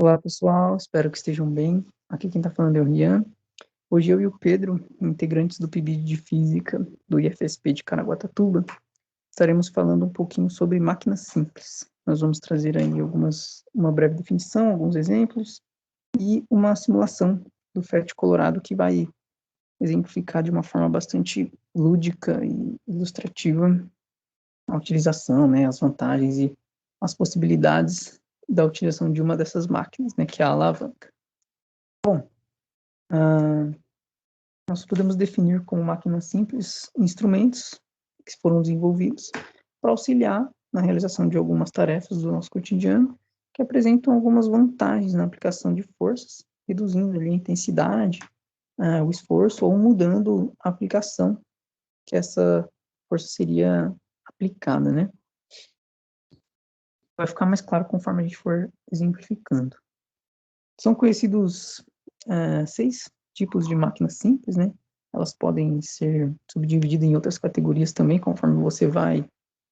Olá, pessoal, espero que estejam bem. Aqui quem está falando é o Rian. Hoje eu e o Pedro, integrantes do PIBID de Física do IFSP de Caraguatatuba, estaremos falando um pouquinho sobre máquinas simples. Nós vamos trazer aí uma breve definição, alguns exemplos e uma simulação do FET Colorado que vai exemplificar de uma forma bastante lúdica e ilustrativa a utilização, né, as vantagens e as possibilidades da utilização de uma dessas máquinas, né, que é a alavanca. Bom, nós podemos definir como máquinas simples instrumentos que foram desenvolvidos para auxiliar na realização de algumas tarefas do nosso cotidiano, que apresentam algumas vantagens na aplicação de forças, reduzindo ali a intensidade, o esforço, ou mudando a aplicação que essa força seria aplicada, né? Vai ficar mais claro conforme a gente for exemplificando. São conhecidos 6 tipos de máquinas simples, né? Elas podem ser subdivididas em outras categorias também, conforme você vai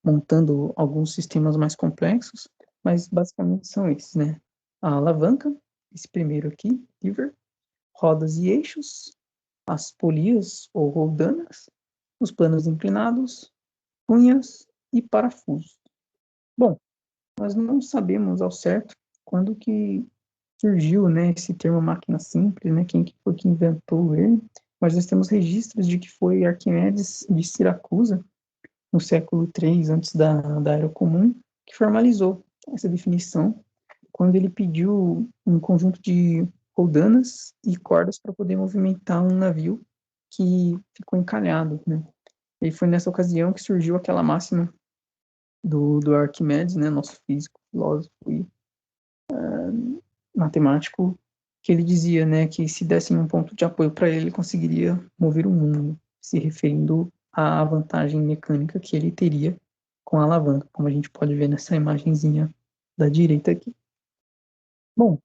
montando alguns sistemas mais complexos, mas basicamente são esses, né? A alavanca, esse primeiro aqui, lever, rodas e eixos, as polias ou roldanas, os planos inclinados, cunhas e parafusos. Bom, nós não sabemos ao certo quando que surgiu, né, esse termo máquina simples, né, quem que foi que inventou ele, mas nós temos registros de que foi Arquimedes de Siracusa, no século III antes da Era Comum, que formalizou essa definição, quando ele pediu um conjunto de roldanas e cordas para poder movimentar um navio que ficou encalhado, né. E foi nessa ocasião que surgiu aquela máxima do Arquimedes, né, nosso físico, filósofo e matemático, que ele dizia, né, que se dessem um ponto de apoio para ele, ele conseguiria mover o mundo, se referindo à vantagem mecânica que ele teria com a alavanca, como a gente pode ver nessa imagenzinha da direita aqui. Bom,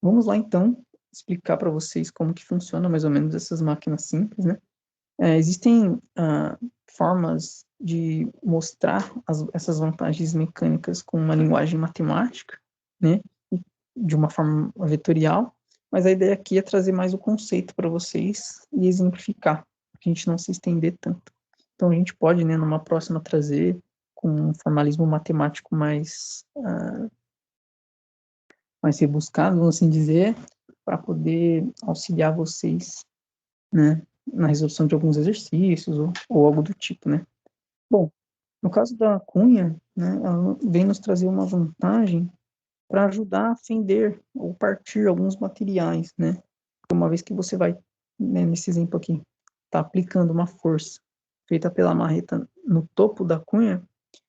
vamos lá então explicar para vocês como que funciona mais ou menos essas máquinas simples, né? Existem formas de mostrar essas vantagens mecânicas com uma linguagem matemática, né, de uma forma vetorial, mas a ideia aqui é trazer mais o conceito para vocês e exemplificar, para a gente não se estender tanto. Então a gente pode, né, numa próxima trazer com um formalismo matemático mais rebuscado, vamos assim dizer, para poder auxiliar vocês, né, na resolução de alguns exercícios ou algo do tipo, né. Bom, no caso da cunha, né, ela vem nos trazer uma vantagem para ajudar a fender ou partir alguns materiais, né. Uma vez que você vai, né, nesse exemplo aqui, tá aplicando uma força feita pela marreta no topo da cunha,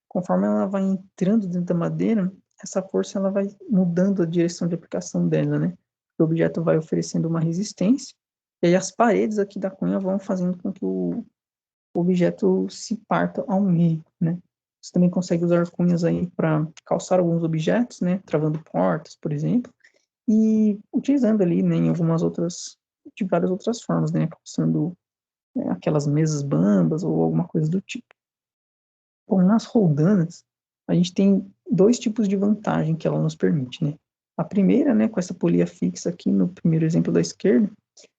conforme ela vai entrando dentro da madeira, essa força ela vai mudando a direção de aplicação dela, né. O objeto vai oferecendo uma resistência, e aí as paredes aqui da cunha vão fazendo com que o objeto se parta ao meio, né. Você também consegue usar cunhas aí para calçar alguns objetos, né, travando portas, por exemplo, e utilizando ali, né, em de várias outras formas, né, calçando aquelas mesas bambas ou alguma coisa do tipo. Bom, nas roldanas, a gente tem 2 tipos de vantagem que ela nos permite, né. A primeira, né, com essa polia fixa aqui no primeiro exemplo da esquerda,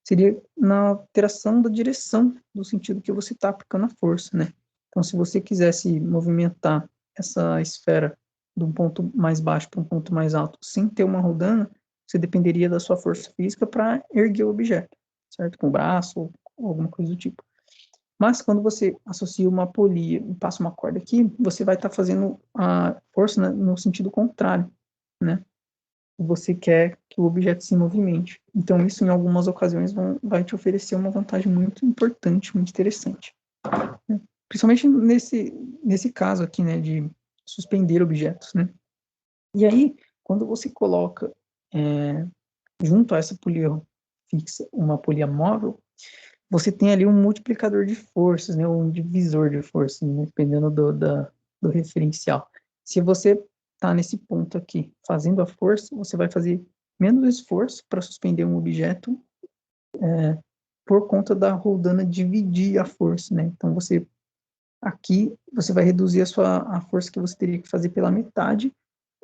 seria na alteração da direção do sentido que você está aplicando a força, né. Então, se você quisesse movimentar essa esfera de um ponto mais baixo para um ponto mais alto, sem ter uma roldana, você dependeria da sua força física para erguer o objeto, certo? Com o braço ou alguma coisa do tipo. Mas quando você associa uma polia e passa uma corda aqui, você vai estar fazendo a força, né, no sentido contrário, né? Você quer que o objeto se movimente. Então, isso, em algumas ocasiões, vai te oferecer uma vantagem muito importante, muito interessante. Né? Principalmente nesse caso aqui, né, de suspender objetos, né? E aí, quando você coloca junto a essa polia fixa uma polia móvel, você tem ali um multiplicador de forças, né, um divisor de forças, né, dependendo do referencial. Se você está nesse ponto aqui, fazendo a força, você vai fazer menos esforço para suspender um objeto por conta da roldana dividir a força, né? Então, aqui, você vai reduzir a força que você teria que fazer pela metade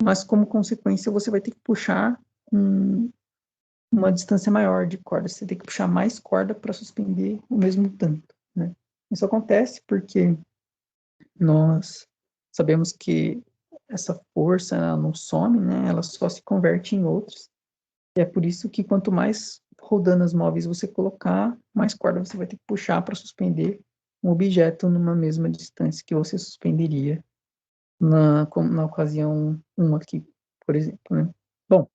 mas como consequência você vai ter que puxar uma distância maior de corda, você tem que puxar mais corda para suspender o mesmo tanto, né? Isso acontece porque nós sabemos que essa força ela não some, né? Ela só se converte em outros. E é por isso que quanto mais rodanas móveis você colocar, mais corda você vai ter que puxar para suspender um objeto numa mesma distância que você suspenderia na ocasião 1 aqui, por exemplo, né? Bom,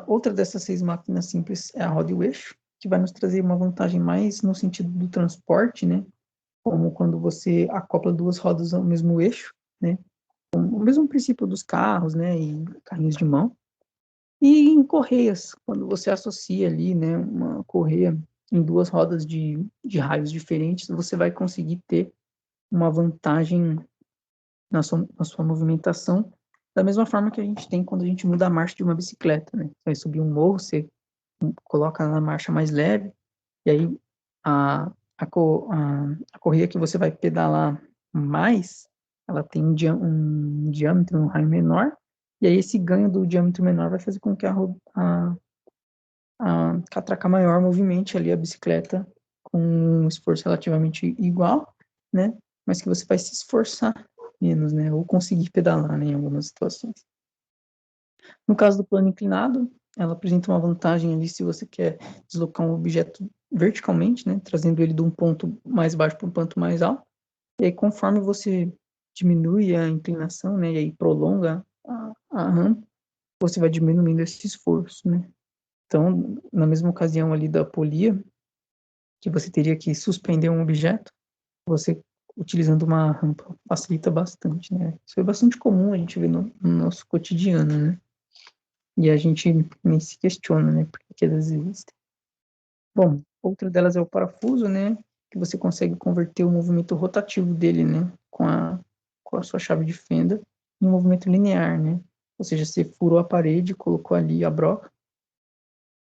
outra dessas 6 máquinas simples é a roda e o eixo, que vai nos trazer uma vantagem mais no sentido do transporte, né? Como quando você acopla 2 rodas ao mesmo eixo, né? O mesmo princípio dos carros, né? E carrinhos de mão. E em correias, quando você associa ali, né? Uma correia em 2 rodas de raios diferentes, você vai conseguir ter uma vantagem na sua movimentação, da mesma forma que a gente tem quando a gente muda a marcha de uma bicicleta, né? Você vai subir um morro, você coloca na marcha mais leve, e aí a, a correia que você vai pedalar mais, ela tem um diâmetro, um raio menor, e aí esse ganho do diâmetro menor vai fazer com que a catraca maior movimente ali a bicicleta com um esforço relativamente igual, né? Mas que você vai se esforçar menos, né? Ou conseguir pedalar, né, em algumas situações. No caso do plano inclinado, ela apresenta uma vantagem ali se você quer deslocar um objeto verticalmente, né, trazendo ele de um ponto mais baixo para um ponto mais alto. E aí, conforme você diminui a inclinação, né, e aí prolonga a rampa, você vai diminuindo esse esforço, né. Então, na mesma ocasião ali da polia, que você teria que suspender um objeto, você utilizando uma rampa facilita bastante, né. Isso é bastante comum a gente ver no nosso cotidiano, né. E a gente nem se questiona, né, por que elas existem. Bom, outra delas é o parafuso, né, que você consegue converter o movimento rotativo dele, né, com a sua chave de fenda, em um movimento linear, né. Ou seja, você furou a parede, colocou ali a broca,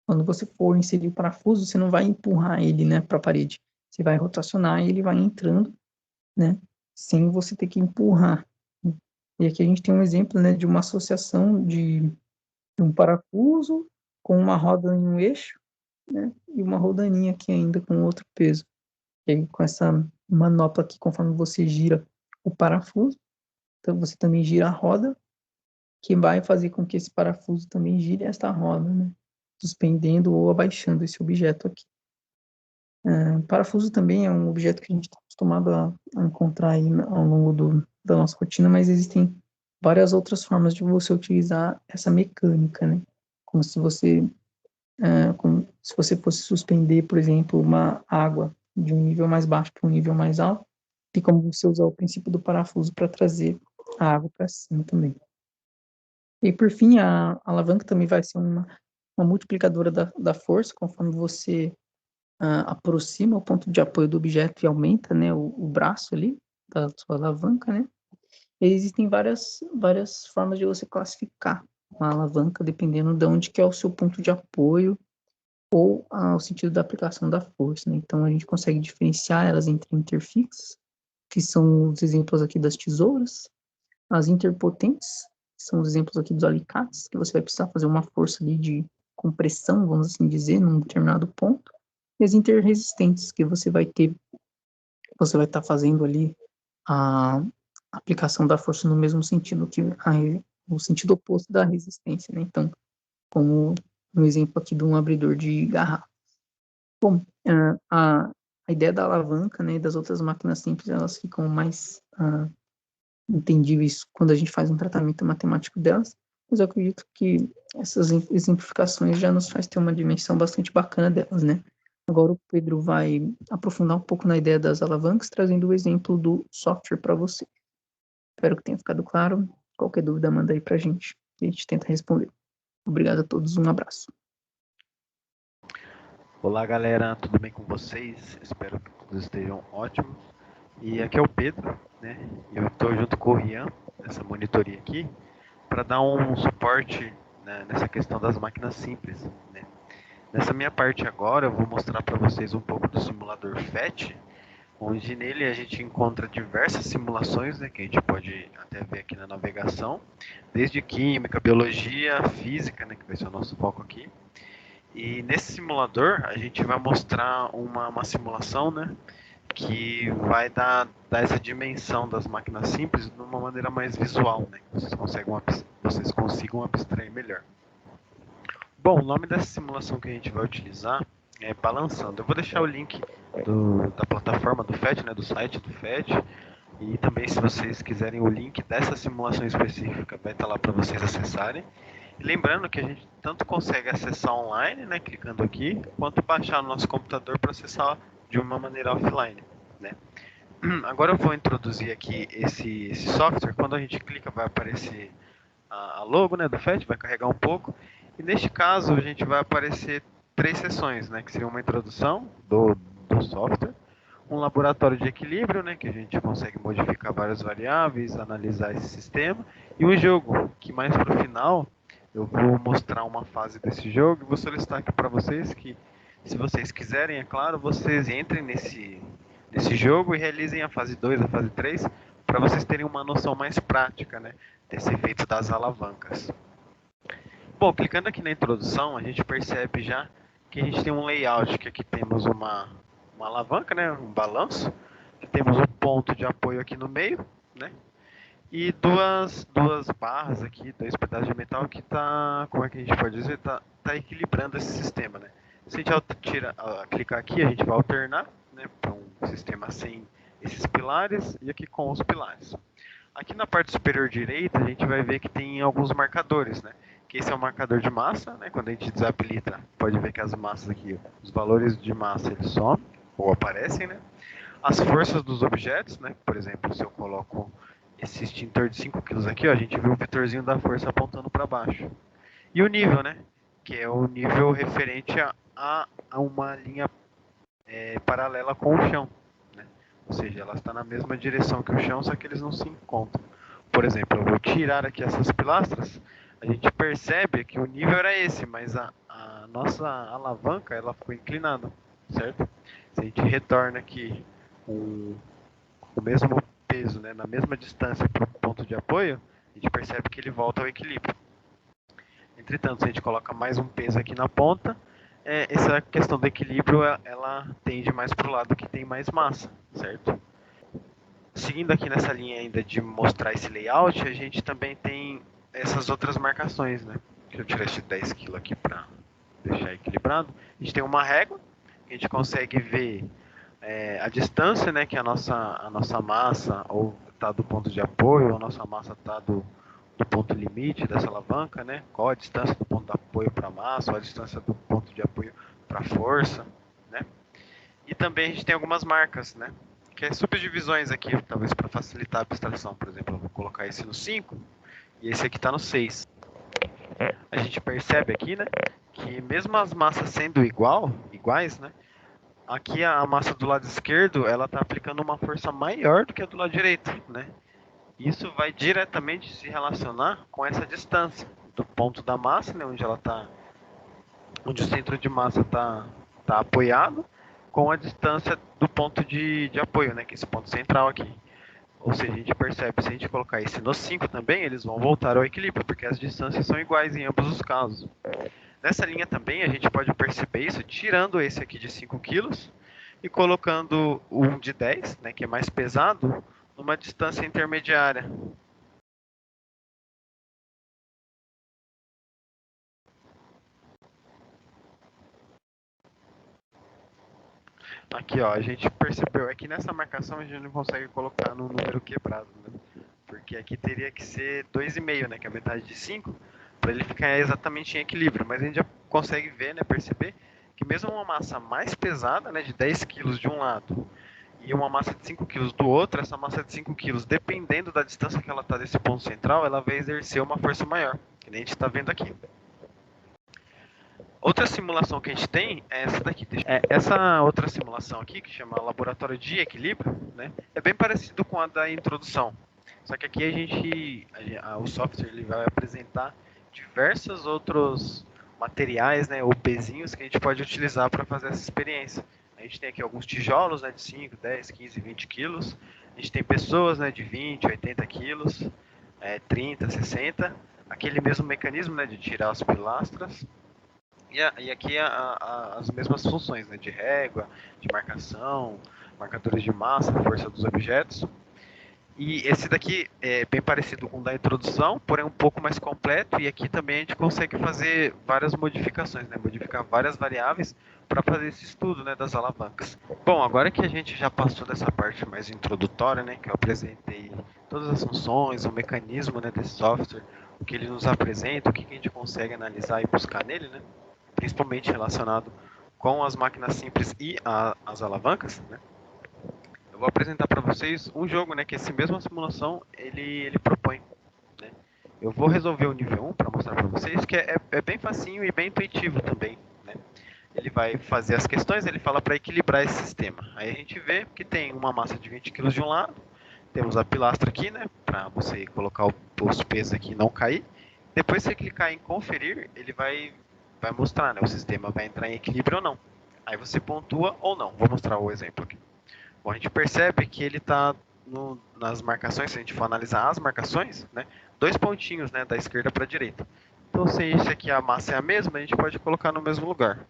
quando você for inserir o parafuso, você não vai empurrar ele, né, para a parede, você vai rotacionar e ele vai entrando, né, sem você ter que empurrar. E aqui a gente tem um exemplo, né, de uma associação de um parafuso com uma roda em um eixo, né, e uma rodaninha aqui ainda com outro peso. E aí, com essa manopla aqui, conforme você gira o parafuso, então você também gira a roda, que vai fazer com que esse parafuso também gire esta roda, né, suspendendo ou abaixando esse objeto aqui. Parafuso também é um objeto que a gente está acostumado a encontrar aí ao longo da nossa rotina, mas existem várias outras formas de você utilizar essa mecânica, né, como se você como se você fosse suspender, por exemplo, uma água de um nível mais baixo para um nível mais alto, e como você usar o princípio do parafuso para trazer a água para cima também. E por fim, a alavanca também vai ser uma multiplicadora da força, conforme você aproxima o ponto de apoio do objeto e aumenta, né, o braço ali da sua alavanca, né. E existem várias formas de você classificar uma alavanca, dependendo de onde que é o seu ponto de apoio ou o sentido da aplicação da força, né. Então a gente consegue diferenciar elas entre interfixas, que são os exemplos aqui das tesouras, as interpotentes, que são os exemplos aqui dos alicates, que você vai precisar fazer uma força ali de compressão, vamos assim dizer, num determinado ponto, e as interresistentes, que você vai estar fazendo ali a aplicação da força no mesmo sentido que o sentido oposto da resistência, né. Então, como no exemplo aqui de um abridor de garrafa. Bom, a ideia da alavanca, né, e das outras máquinas simples, elas ficam mais entendíveis quando a gente faz um tratamento matemático delas, mas eu acredito que essas exemplificações já nos faz ter uma dimensão bastante bacana delas, né. Agora o Pedro vai aprofundar um pouco na ideia das alavancas, trazendo o exemplo do software para você. Espero que tenha ficado claro. Qualquer dúvida, manda aí pra gente, que a gente tenta responder. Obrigado a todos, um abraço. Olá galera, tudo bem com vocês? Espero que todos estejam ótimos. E aqui é o Pedro, né? Eu estou junto com o Rian nessa monitoria aqui para dar um suporte, né, nessa questão das máquinas simples, né? Nessa minha parte agora eu vou mostrar para vocês um pouco do simulador FET, onde nele a gente encontra diversas simulações, né, que a gente pode até ver aqui na navegação, desde química, biologia, física, né, que vai ser o nosso foco aqui. E nesse simulador a gente vai mostrar uma simulação, né, que vai dar essa dimensão das máquinas simples de uma maneira mais visual, né, que vocês consigam abstrair melhor. Bom, o nome dessa simulação que a gente vai utilizar é Balançando. Eu vou deixar o link da plataforma do FET, né, do site do FET, e também se vocês quiserem o link dessa simulação específica, vai estar lá para vocês acessarem. E lembrando que a gente tanto consegue acessar online, né, clicando aqui, quanto baixar no nosso computador para acessar de uma maneira offline, né. Agora eu vou introduzir aqui esse software. Quando a gente clica vai aparecer a logo, né, do FET, vai carregar um pouco. E neste caso a gente vai aparecer 3 sessões, né, que seria uma introdução do software, um laboratório de equilíbrio, né, que a gente consegue modificar várias variáveis, analisar esse sistema, e um jogo, que mais para o final eu vou mostrar uma fase desse jogo e vou solicitar aqui para vocês que, se vocês quiserem, é claro, vocês entrem nesse jogo e realizem a fase 2, a fase 3, para vocês terem uma noção mais prática, né, desse efeito das alavancas. Bom, clicando aqui na introdução, a gente percebe já que a gente tem um layout, que aqui temos uma alavanca, né, um balanço, que temos um ponto de apoio aqui no meio, né, e duas barras aqui, 2 pedaços de metal que tá, como é que a gente pode dizer, tá equilibrando esse sistema, né. Se a gente clicar aqui, a gente vai alternar, né, para um sistema sem esses pilares e aqui com os pilares. Aqui na parte superior direita, a gente vai ver que tem alguns marcadores, né? Que esse é o marcador de massa, né? Quando a gente desabilita, pode ver que as massas aqui, os valores de massa, eles somem ou aparecem, né? As forças dos objetos, né? Por exemplo, se eu coloco esse extintor de 5 kg aqui, ó, a gente vê o vetorzinho da força apontando para baixo. E o nível, né? Que é o nível referente a uma linha paralela com o chão. Ou seja, ela está na mesma direção que o chão, só que eles não se encontram. Por exemplo, eu vou tirar aqui essas pilastras, a gente percebe que o nível era esse, mas a nossa alavanca ela ficou inclinada, certo? Se a gente retorna aqui o mesmo peso, né, na mesma distância para o ponto de apoio, a gente percebe que ele volta ao equilíbrio. Entretanto, se a gente coloca mais um peso aqui na ponta, essa questão do equilíbrio ela tende mais para o lado que tem mais massa, certo? Seguindo aqui nessa linha ainda de mostrar esse layout, a gente também tem essas outras marcações, né? Que eu tirei esse 10 kg aqui para deixar equilibrado. A gente tem uma régua, que a gente consegue ver a distância, né? Que a nossa massa ou está do ponto de apoio, ou a nossa massa está do ponto limite dessa alavanca, né? Qual a distância do ponto de apoio para a massa, ou a distância do ponto de apoio para a força, né? E também a gente tem algumas marcas, né? Que é subdivisões aqui, talvez para facilitar a abstração. Por exemplo, eu vou colocar esse no 5 e esse aqui está no 6. A gente percebe aqui, né, que mesmo as massas sendo iguais, né, aqui a massa do lado esquerdo, ela está aplicando uma força maior do que a do lado direito, né? Isso vai diretamente se relacionar com essa distância do ponto da massa, né, onde o centro de massa está apoiado, com a distância do ponto de apoio, né, que é esse ponto central aqui. Ou seja, a gente percebe, se a gente colocar esse no 5 também, eles vão voltar ao equilíbrio, porque as distâncias são iguais em ambos os casos. Nessa linha também, a gente pode perceber isso tirando esse aqui de 5 kg e colocando um de 10, né, que é mais pesado, numa distância intermediária. Aqui, ó, a gente percebeu, é que nessa marcação a gente não consegue colocar no número quebrado, né? Porque aqui teria que ser 2,5, né, que é a metade de 5, para ele ficar exatamente em equilíbrio. Mas a gente já consegue ver, né, perceber, que mesmo uma massa mais pesada, né, de 10 kg de um lado, e uma massa de 5 kg do outro, essa massa de 5 kg, dependendo da distância que ela está desse ponto central, ela vai exercer uma força maior, que nem a gente está vendo aqui. Outra simulação que a gente tem é essa daqui. Essa outra simulação aqui, que chama Laboratório de Equilíbrio, né, é bem parecido com a da introdução. Só que aqui o software ele vai apresentar diversos outros materiais, né, ou pezinhos que a gente pode utilizar para fazer essa experiência. A gente tem aqui alguns tijolos, né, de 5, 10, 15, 20 quilos. A gente tem pessoas, né, de 20, 80 quilos, 30, 60. Aquele mesmo mecanismo, né, de tirar as pilastras. E aqui as mesmas funções, né, de régua, de marcação, marcadores de massa, força dos objetos. E esse daqui é bem parecido com o da introdução, porém um pouco mais completo. E aqui também a gente consegue fazer várias modificações, né? Modificar várias variáveis para fazer esse estudo, né, das alavancas. Bom, agora que a gente já passou dessa parte mais introdutória, né, que eu apresentei todas as funções, o mecanismo, né, desse software, o que ele nos apresenta, o que a gente consegue analisar e buscar nele, né? Principalmente relacionado com as máquinas simples e as alavancas, né? Eu vou apresentar para vocês um jogo, né, que esse mesma simulação ele propõe, né? Eu vou resolver o nível 1 para mostrar para vocês que é bem facinho e bem intuitivo também, né? Ele vai fazer as questões, ele fala para equilibrar esse sistema. Aí a gente vê que tem uma massa de 20 kg de um lado, temos a pilastra aqui, né, para você colocar os pesos aqui e não cair. Depois você clicar em conferir, ele vai mostrar, né, o sistema vai entrar em equilíbrio ou não. Aí você pontua ou não. Vou mostrar o exemplo aqui. Bom, a gente percebe que ele está nas marcações, se a gente for analisar as marcações, né, 2 pontinhos, né, da esquerda para a direita. Então, se esse aqui a massa é a mesma, a gente pode colocar no mesmo lugar.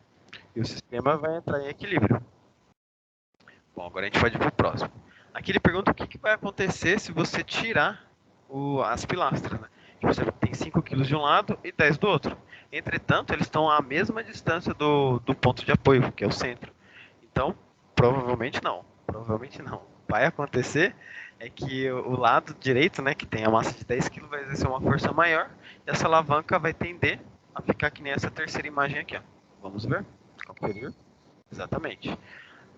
E o sistema vai entrar em equilíbrio. Bom, agora a gente pode ir para o próximo. Aqui ele pergunta o que vai acontecer se você tirar as pilastras, né? Que você tem 5 kg de um lado e 10 do outro. Entretanto, eles estão à mesma distância do ponto de apoio, que é o centro. Então, provavelmente não. Provavelmente não. Vai acontecer é que o lado direito, né, que tem a massa de 10 kg, vai exercer uma força maior e essa alavanca vai tender a ficar que nem essa terceira imagem aqui. Ó. Vamos ver? Conferir. Exatamente.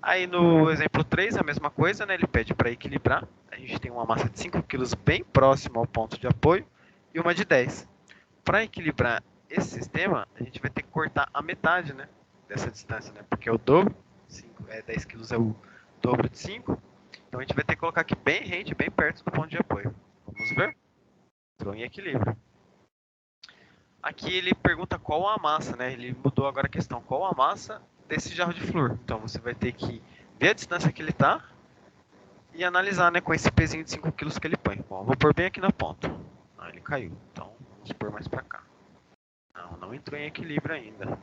Aí no exemplo 3, a mesma coisa, né, ele pede para equilibrar. A gente tem uma massa de 5 kg bem próxima ao ponto de apoio e uma de 10. Para equilibrar esse sistema, a gente vai ter que cortar a metade, né, dessa distância, né, porque é o dobro. 10 kg é o dobro de 5. Então a gente vai ter que colocar aqui bem rente, bem perto do ponto de apoio. Vamos ver? Entrou em equilíbrio. Aqui ele pergunta qual a massa, né? Ele mudou agora a questão. Qual a massa desse jarro de flúor? Então você vai ter que ver a distância que ele está e analisar, né, com esse pezinho de 5 kg que ele põe. Bom, vou pôr bem aqui na ponta. Ah, ele caiu. Então vamos pôr mais para cá. Não entrou em equilíbrio ainda.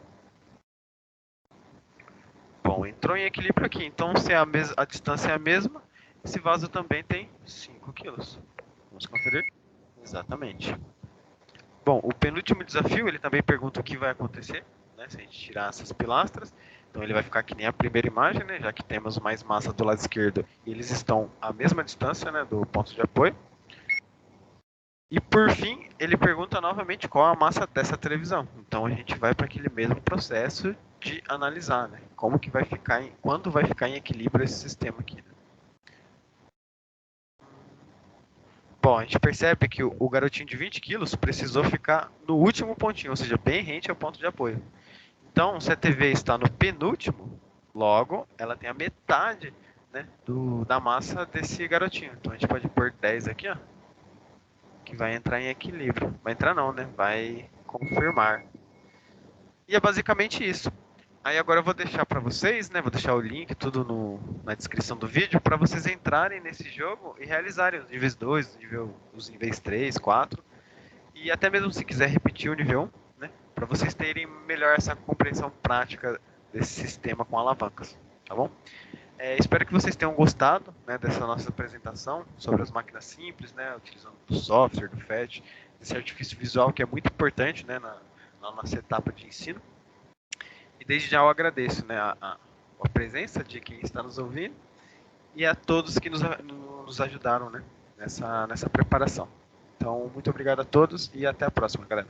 Bom, entrou em equilíbrio aqui. Então se a distância é a mesma, esse vaso também tem 5 kg. Vamos conferir? Exatamente. Bom, o penúltimo desafio, ele também pergunta o que vai acontecer, né, se a gente tirar essas pilastras. Então ele vai ficar que nem a primeira imagem, né, já que temos mais massa do lado esquerdo e eles estão à mesma distância, né, do ponto de apoio. E por fim, ele pergunta novamente qual a massa dessa televisão. Então a gente vai para aquele mesmo processo de analisar, né, como que vai ficar, quando vai ficar em equilíbrio esse sistema aqui. Né? Bom, a gente percebe que o garotinho de 20 quilos precisou ficar no último pontinho, ou seja, bem rente ao ponto de apoio. Então, se a TV está no penúltimo, logo, ela tem a metade, né, da massa desse garotinho. Então, a gente pode pôr 10 aqui, ó, que vai entrar em equilíbrio. Vai entrar não, né? Vai confirmar. E é basicamente isso. Aí agora eu vou deixar para vocês, né? Vou deixar o link tudo na descrição do vídeo para vocês entrarem nesse jogo e realizarem os níveis 2, os níveis 3, 4. E até mesmo se quiser repetir o nível 1, né? Para vocês terem melhor essa compreensão prática desse sistema com alavancas, tá bom? Espero que vocês tenham gostado, né, dessa nossa apresentação sobre as máquinas simples, né, utilizando o software, do FET, esse artifício visual que é muito importante, né, na nossa etapa de ensino. E desde já eu agradeço, né, a presença de quem está nos ouvindo e a todos que nos ajudaram, né, nessa preparação. Então, muito obrigado a todos e até a próxima, galera.